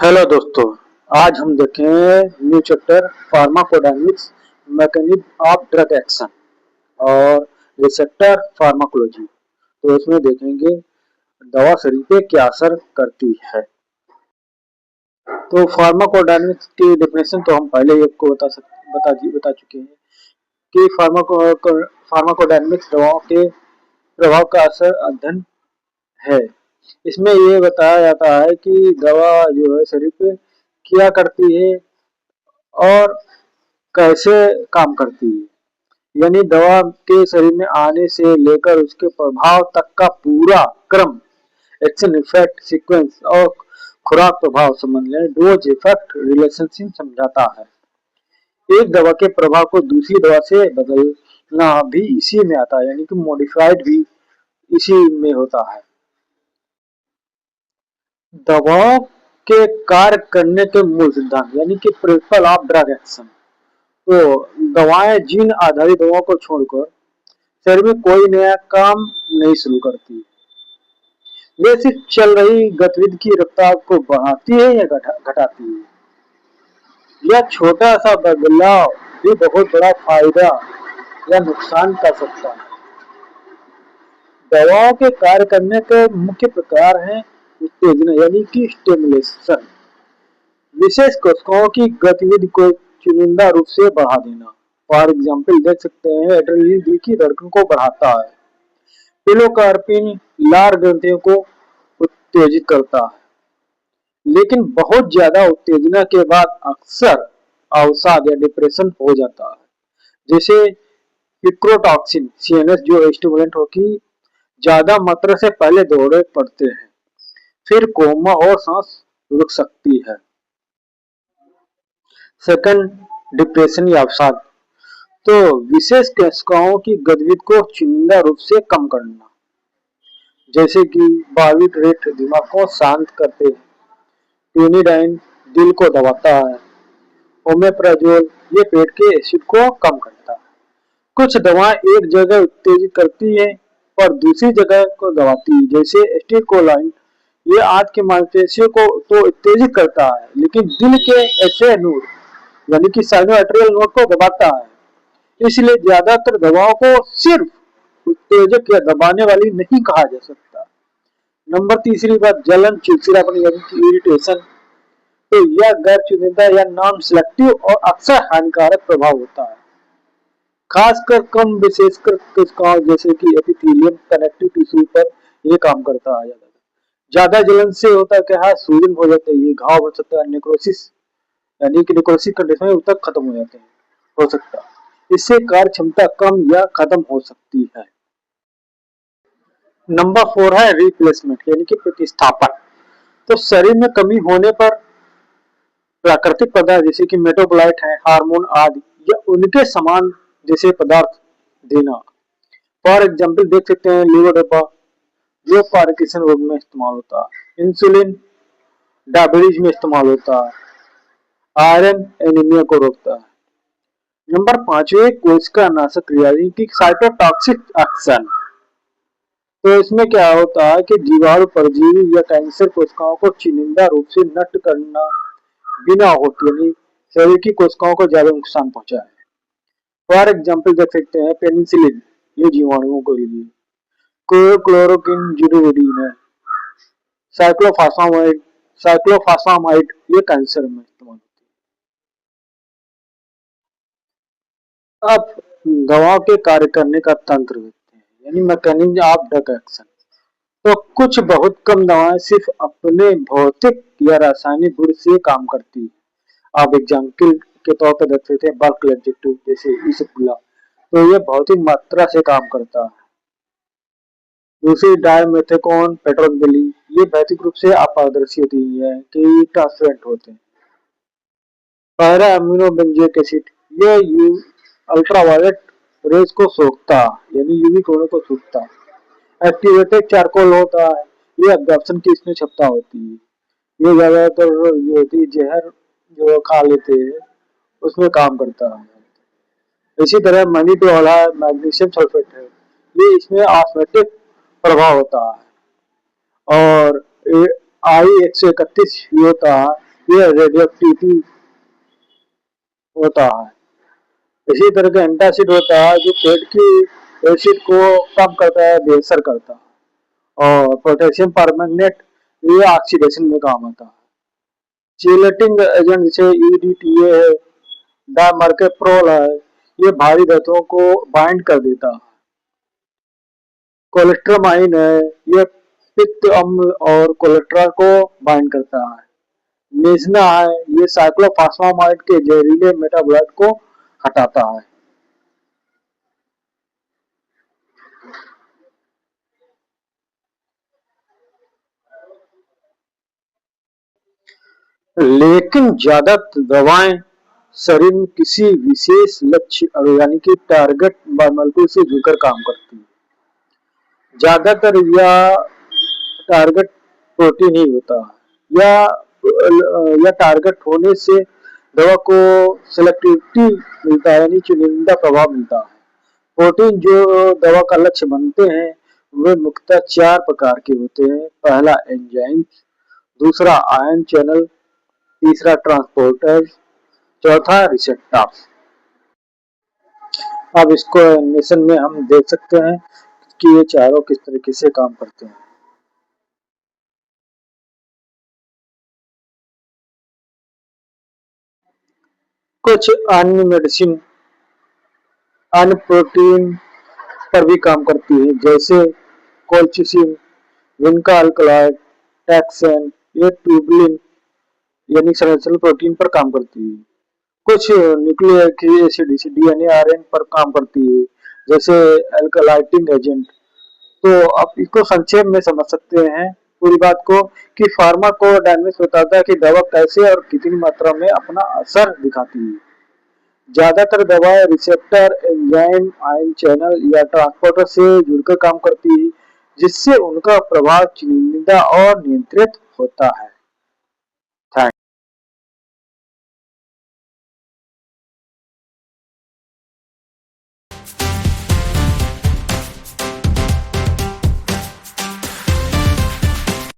Hello दोस्तों। आज हम देखेंगे new chapter pharmacodynamics mechanism of drug action और रिसेप्टर फार्माकोलॉजी। तो इसमें देखेंगे दवा शरीर पे क्या असर करती है। तो फार्माकोडायनेमिक्स की डेफिनेशन तो हम पहले ही आपको बता चुके हैं कि फार्माकोडायनेमिक्स दवाओं के प्रभाव का असर अध्ययन है। इसमें ये बताया जाता है कि दवा जो है शरीर पे क्या करती है और कैसे काम करती है, यानी दवा के शरीर में आने से लेकर उसके प्रभाव तक का पूरा क्रम, एक्शन इफेक्ट सीक्वेंस और खुराक प्रभाव संबंध डोज इफेक्ट रिलेशनशिप समझाता है। एक दवा के प्रभाव को दूसरी दवा से बदलना भी इसी में आता है, यानी कि मॉडिफाइड भी इसी में होता है। दवाओं के कार्य करने के मूल सिद्धांत यानी कि प्रिंसिपल ऑफ ड्रग एक्शन। तो दवाएं जीन आधारित दवाओं को छोड़कर शरीर में कोई नया काम नहीं शुरू करती। वे सिर्फ चल रही गतिविधि की रफ्तार को बढ़ाती है या घटाती है। यह छोटा सा बदलाव भी बहुत बड़ा फायदा या नुकसान कर सकता है। दवाओं के कार्य करने के मुख्य प्रकार हैं उत्तेजना यानी कि स्टिमुलेशन, विशेष कोशिकाओं की गतिविधि को चुनिंदा रूप से बढ़ा देना। फॉर एग्जाम्पल देख सकते हैं एड्रेनलिन दिल की धड़कन को बढ़ाता है। पिलोकार्पिन लार ग्रंथियों को उत्तेजित करता है। लेकिन बहुत ज्यादा उत्तेजना के बाद अक्सर अवसाद या डिप्रेशन हो जाता है। जैसे पिक्रोटॉक्सिन सीएनएस जो स्टिमुलेंट हो की ज्यादा मात्रा से पहले दौरे पड़ते हैं, फिर कोमा और सांस रुक सकती है। सेकंड, डिप्रेशन या अवसाद। तो विशेष कोशिकाओं की गतिविधि को चुनिंदा रूप से कम करना, जैसे कि बार्बिट्रेट दिमाग को शांत करते हैं, क्विनिडाइन दिल को दबाता है, ओमेप्राजोल ये पेट के एसिड को कम करता है। कुछ दवाएं एक जगह उत्तेजित करती है पर दूसरी जगह को दबाती है, जैसे एस्टिकोलाइन ये आंत की मांसपेशियों को तो उत्तेजित करता है लेकिन दिल के ऐसे नोड यानी कि साइनोआर्टरियल नोड को दबाता है। इसलिए ज्यादातर दवाओं को सिर्फ उत्तेजक या दबाने वाली नहीं कहा जा सकता। नंबर तीसरी बात, जलन चिड़चिड़ापन यानी कि इरिटेशन। तो यह गैर चुनिंदा या नॉन सिलेक्टिव और अक्सर हानिकारक प्रभाव होता है, खासकर कम विशेषकर कोशिकाओं जैसे कि एपिथेलियम कनेक्टिव टिश्यू पर यह काम करता है। ज्यादा जलन से होता है क्या है, सूजन हो जाता है, घाव हो सकता है, नेक्रोसिस यानी कि नेक्रोसिस कंडीशन में तक खत्म हो जाते हैं, हो सकता है। इससे कार्य क्षमता कम या खत्म हो सकती है। नंबर 4 है रिप्लेसमेंट यानी कि प्रतिस्थापन। तो शरीर में कमी होने पर प्राकृतिक पदार्थ जैसे कि मेटाबोलाइट है, हार्मोन आदि या उनके समान जैसे पदार्थ देना। फॉर एग्जाम्पल देख सकते हैं लीवोडोपा जो पार्किंसन रोग में इस्तेमाल होता है, इंसुलिन डायबिटीज में इस्तेमाल होता है, आयरन एनीमिया को रोकता है। नंबर 5 कोशिका नाशक क्रिया की साइटोटॉक्सिक एक्शन। तो इसमें क्या होता है कि जीवाणु परजीवी या कैंसर कोशिकाओं को चुनिंदा रूप से नष्ट करना बिना होते शरीर की कोशिकाओं को ज्यादा नुकसान पहुंचाए। फॉर एग्जाम्पल देख सकते हैं पेनिसिलिन ये जीवाणुओं के लिए, क्लोरोक्विन जुडोविडीन है, साइक्लोफासामाइड साइक्लोफासामाइड ये कैंसर में इस्तेमाल होती है। अब दवाओं के कार्य करने का तंत्र देखते हैं यानी मैकेनिज्म ऑफ ड्रग एक्शन। तो कुछ बहुत कम दवाएं सिर्फ अपने भौतिक या रासायनिक गुण से काम करती है। आप एग्जाम्पल के तौर पर देख सकते हैं बल्क एडजेक्टिव जैसे इसबुला, तो ये भौतिक मात्रा से काम करता है। दूसरी डायमेथेकॉन पेट्रोनबेली ये भौतिक रूप से अपारदर्शी होती है कि ट्रांसपेरेंट होते हैं। पैरा अमीनो बेंजोइक एसिड ये अल्ट्रावायलेट रेज को सोखता यानी यूवी किरणों को सोखता। एक्टिवेटेड चारकोल होता है, ये अब्जॉर्प्शन की इसमें क्षमता होती है। ये ज्यादातर जो होती है जहर जो खा लेते हैं उसमें काम करता है। इसी तरह मैग्नीटोल है, मैग्नीशियम सल्फेट है, ये इसमें ऑस्मोटिक प्रभाव होता है। और आई 131 होता है, ये रेडियोएक्टिविटी होता है। इसी तरह का एंटासिड होता है जो पेट की एसिड को कम करता है, बेअसर करता है। और पोटेशियम परमैंगनेट ये ऑक्सीडेशन में काम आता है। चिलेटिंग एजेंट जैसे ईडीटीए है, डामर्केप्रोल है, ये भारी धातुओं को बाइंड कर देता है। कोलेस्ट्रामाइन है, ये पित्त अम्ल और कोलेस्ट्रॉल को बाइंड करता है। निजना है, ये साइक्लोफॉस्फामाइड के जहरीले मेटाबोलाइट को हटाता है। लेकिन ज्यादा दवाएं शरीर में किसी विशेष लक्ष्य यानी कि टारगेट मॉलिक्यूल से जुड़कर काम करती है। ज्यादातर या टारगेट प्रोटीन ही होता है, या टारगेट होने से दवा को सेलेक्टिविटी मिलता है, यानी चुनिंदा प्रभाव मिलता है। प्रोटीन जो दवा का लक्ष्य बनते हैं वे मुख्यतः 4 प्रकार के होते हैं। पहला एंजाइम, दूसरा आयन चैनल, तीसरा ट्रांसपोर्टर, चौथा रिसेप्टर्स। अब इसको एनिमेशन में हम देख सकते हैं कि ये चारों किस तरीके से काम करते हैं। कुछ अन्य मेडिसिन अन्य प्रोटीन पर भी काम करती है, जैसे कोल्चिसिन, विनका अल्कलॉइड, टैक्सेन, ये ट्यूबुलिन यानी संरचना प्रोटीन पर काम करती है। कुछ न्यूक्लिक एसिड डीएनए आरएनए पर काम करती है, जैसे अल्कलाइटिंग एजेंट। तो आप इसको संक्षेप में समझ सकते हैं पूरी बात को कि फार्माकोडायनेमिक्स बताता है कि दवा कैसे और कितनी मात्रा में अपना असर दिखाती है। ज्यादातर दवाएं रिसेप्टर, एंजाइम, आयन चैनल या ट्रांसपोर्टर से जुड़कर काम करती है, जिससे उनका प्रभाव चुनिंदा और नियंत्रित होता है।